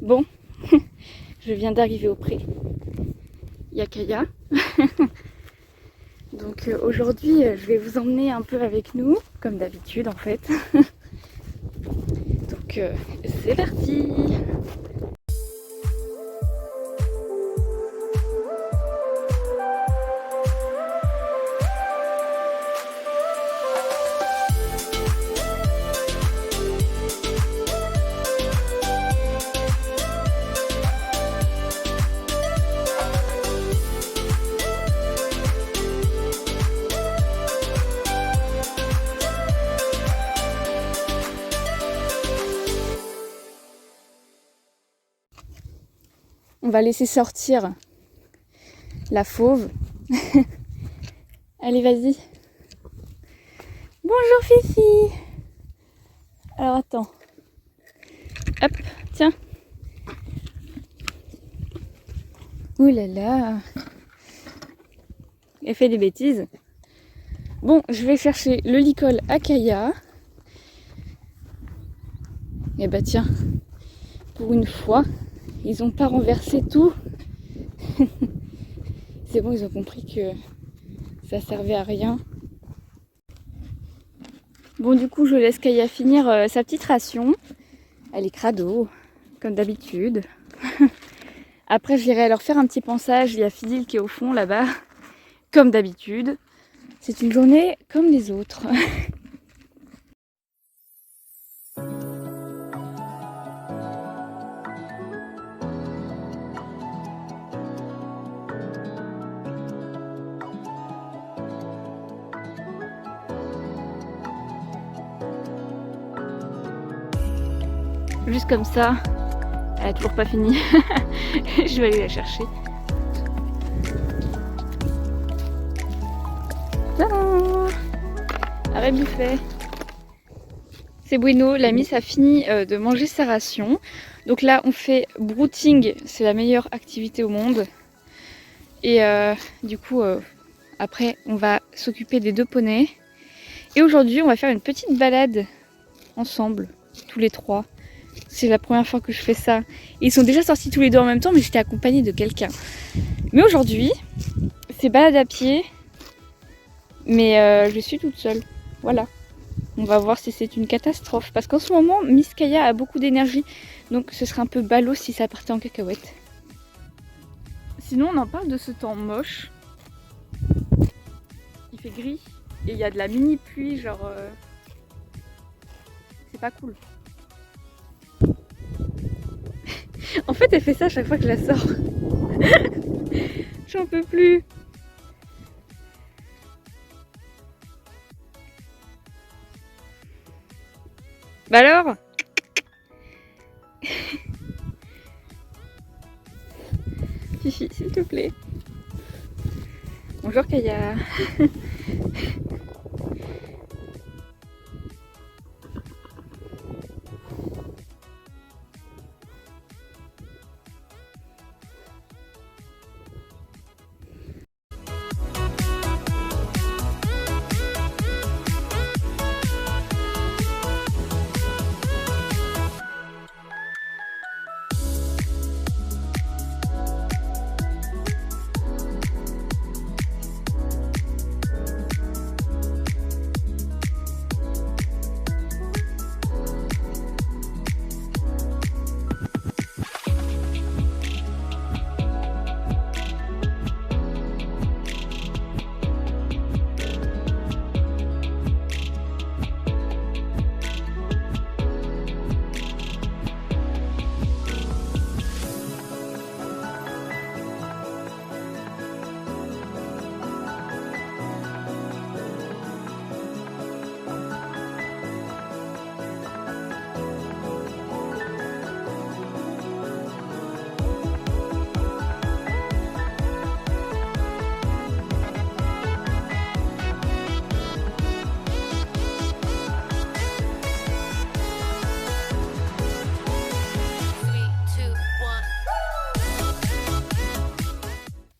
Bon, je viens d'arriver au pré. Il y a Kaya. Donc aujourd'hui, je vais vous emmener un peu avec nous, comme d'habitude en fait. Donc c'est parti! On va laisser sortir la fauve. Allez, vas-y. Bonjour Fifi. Alors attends. Hop, tiens. Ouh là là. Elle fait des bêtises. Bon, je vais chercher le licol à Kaya. Et bah tiens, pour une fois, ils ont pas renversé tout. C'est bon, ils ont compris que ça servait à rien. Bon, du coup, je laisse Kaya finir sa petite ration. Elle est crado, comme d'habitude. Après, j'irai leur faire un petit pansage. Il y a Fidil qui est au fond, là-bas, comme d'habitude. C'est une journée comme les autres. Juste comme ça, elle a toujours pas fini. Je vais aller la chercher. Tadam! Arrête buffet. C'est Bueno, la Miss a fini de manger sa ration. Donc là on fait brouting, c'est la meilleure activité au monde. Et du coup après on va s'occuper des deux poneys. Et aujourd'hui on va faire une petite balade ensemble, tous les trois. C'est la première fois que je fais ça. Et ils sont déjà sortis tous les deux en même temps, mais j'étais accompagnée de quelqu'un. Mais aujourd'hui, c'est balade à pied. Mais je suis toute seule. Voilà. On va voir si c'est une catastrophe. Parce qu'en ce moment, Miss Kaya a beaucoup d'énergie. Donc ce serait un peu ballot si ça partait en cacahuète. Sinon, on en parle de ce temps moche. Il fait gris. Et il y a de la mini pluie, genre... C'est pas cool. En fait, elle fait ça à chaque fois que je la sors. J'en peux plus. Bah alors? Fifi, s'il te plaît. Bonjour Kaya.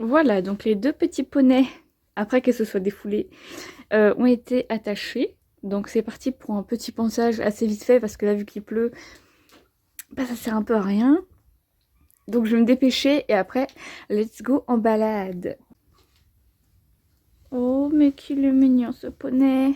Voilà, donc les deux petits poneys, après qu'elles se soient défoulées, ont été attachés. Donc c'est parti pour un petit pansage assez vite fait, parce que là, vu qu'il pleut, bah, ça sert un peu à rien. Donc je vais me dépêcher et après, let's go en balade. Oh, mais qu'il est mignon ce poney.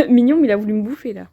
Mignon, mais il a voulu me bouffer là.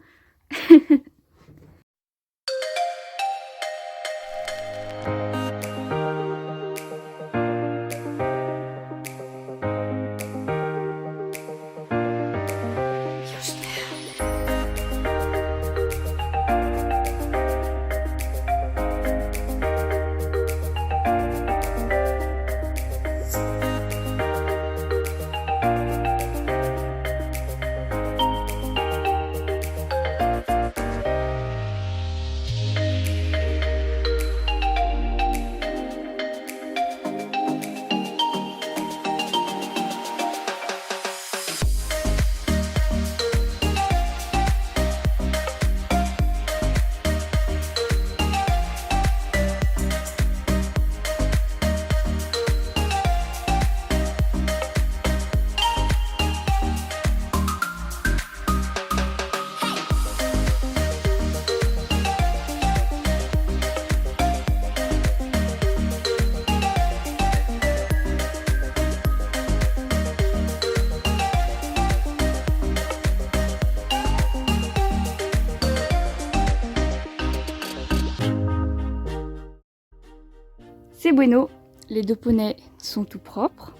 C'est bueno, les 2 poneys sont tout propres.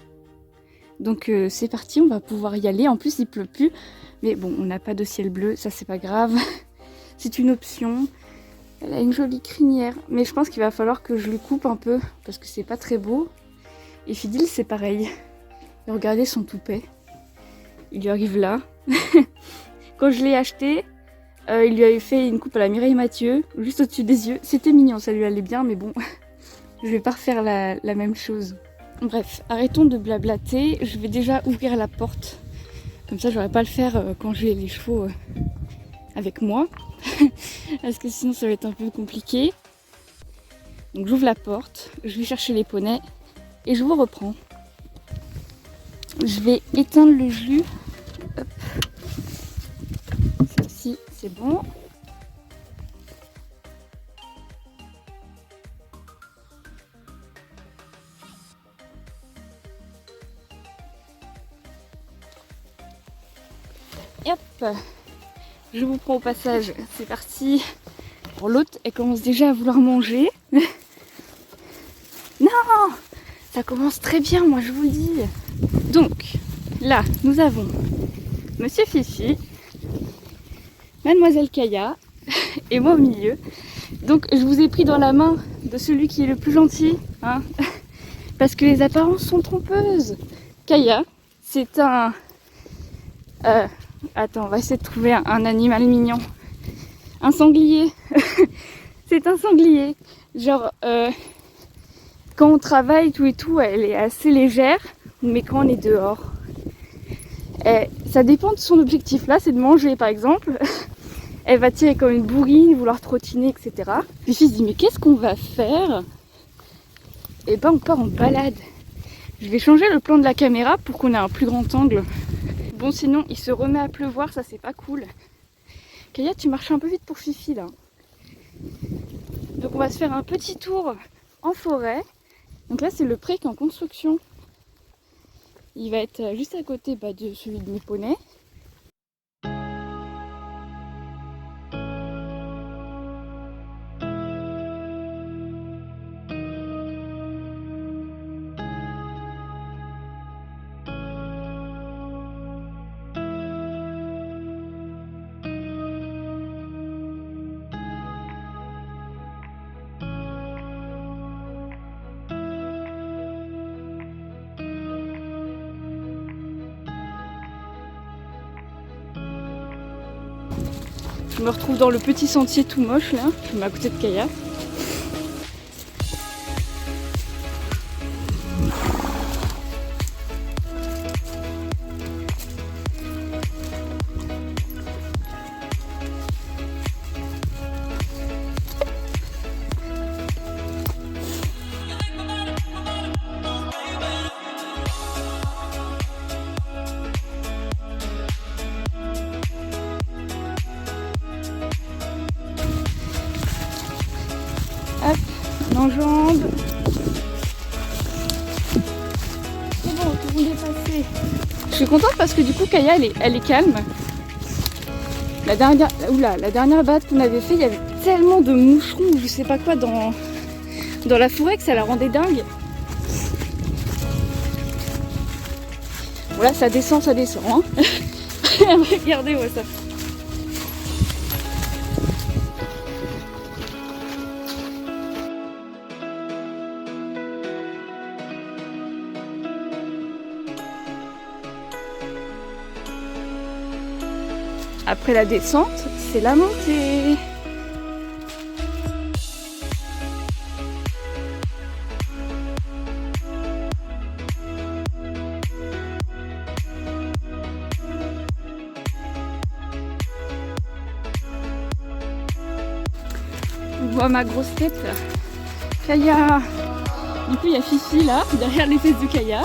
Donc c'est parti, on va pouvoir y aller. En plus il pleut plus, mais bon, on n'a pas de ciel bleu, ça c'est pas grave. C'est une option. Elle a une jolie crinière, mais je pense qu'il va falloir que je lui coupe un peu, parce que c'est pas très beau. Et Fidil c'est pareil. Et regardez son toupet. Il lui arrive là. Quand je l'ai acheté, il lui avait fait une coupe à la Mireille Mathieu, juste au-dessus des yeux. C'était mignon, ça lui allait bien, mais bon... Je vais pas refaire la même chose. Bref, arrêtons de blablater. Je vais déjà ouvrir la porte. Comme ça, j'aurais pas à le faire quand j'ai les chevaux avec moi. Parce que sinon, ça va être un peu compliqué. Donc, j'ouvre la porte. Je vais chercher les poneys. Et je vous reprends. Je vais éteindre le jus. Hop. Celle-ci, c'est bon. Et hop, je vous prends au passage, c'est parti. Pour l'autre, elle commence déjà à vouloir manger. Non, ça commence très bien, moi je vous le dis. Donc, là, nous avons Monsieur Fifi, Mademoiselle Kaya et moi au milieu. Donc, je vous ai pris dans la main de celui qui est le plus gentil, hein, parce que les apparences sont trompeuses. Kaya, c'est un... Attends, on va essayer de trouver un animal mignon. Un sanglier. C'est un sanglier. Genre, quand on travaille, tout et tout, elle est assez légère. Mais quand on est dehors, ça dépend de son objectif. Là, c'est de manger, par exemple. Elle va tirer comme une bourrine, vouloir trottiner, etc. Puis je me dis, mais qu'est-ce qu'on va faire? Et ben, on part en balade. Je vais changer le plan de la caméra pour qu'on ait un plus grand angle. Bon, sinon, il se remet à pleuvoir, ça c'est pas cool. Kaya, tu marches un peu vite pour Fifi là. Donc on va se faire un petit tour en forêt. Donc là, c'est le pré qui est en construction. Il va être juste à côté de celui de mes poneys. Je me retrouve dans le petit sentier tout moche là, je me mets à côté de Kaya. Hop, on enjambe. C'est bon, tout le monde est passé. Je suis contente parce que du coup Kaya elle est calme. La dernière balade qu'on avait fait, il y avait tellement de moucherons ou je sais pas quoi dans la forêt que ça la rendait dingue. Bon là ça descend hein. Regardez-moi ça. Après la descente, c'est la montée. On voit ma grosse tête là. Kaya. Du coup il y a Fifi là, derrière les fesses de Kaya.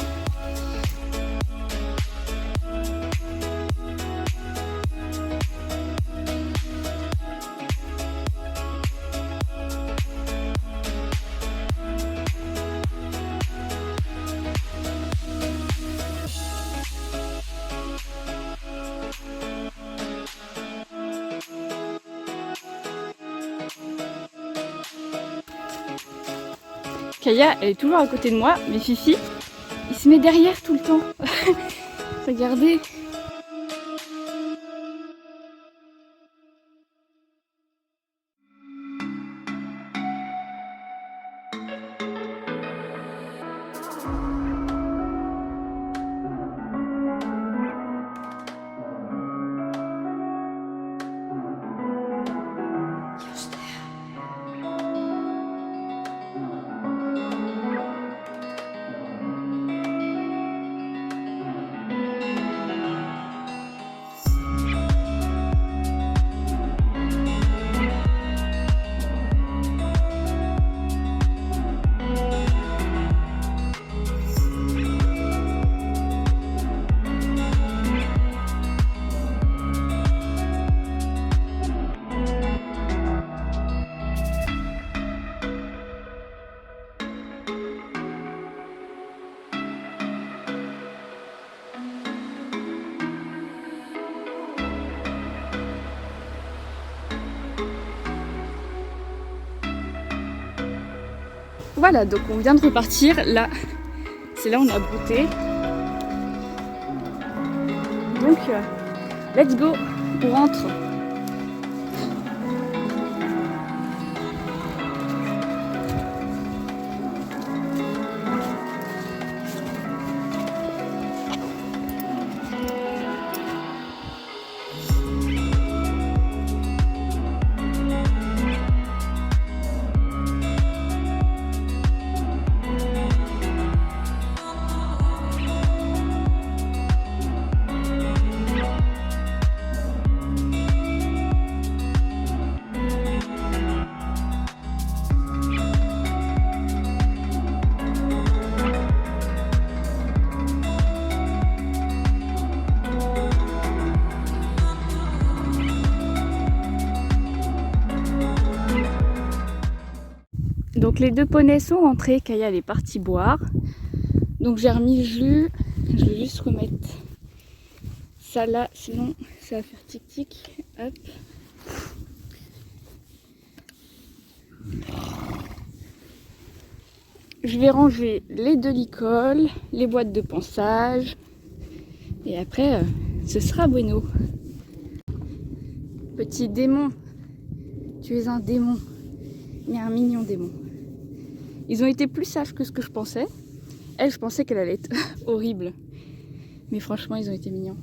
Kaya, elle est toujours à côté de moi, mais Fifi, il se met derrière tout le temps. Regardez. Voilà, donc on vient de repartir. Là, c'est là où on a brouté. Donc, let's go, on rentre. Donc les deux poneys sont rentrés, Kaya elle est partie boire. Donc j'ai remis le jus, je vais juste remettre ça là, sinon ça va faire tic tic. Hop. Je vais ranger les deux licoles, les boîtes de ponçage et après ce sera bueno. Petit démon, tu es un démon, mais un mignon démon. Ils ont été plus sages que ce que je pensais. Elle, je pensais qu'elle allait être horrible. Mais franchement, ils ont été mignons.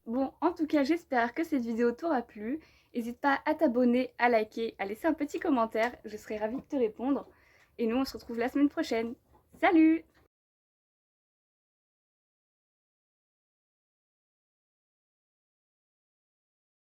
Bon, en tout cas, j'espère que cette vidéo t'aura plu. N'hésite pas à t'abonner, à liker, à laisser un petit commentaire. Je serai ravie de te répondre. Et nous, on se retrouve la semaine prochaine. Salut!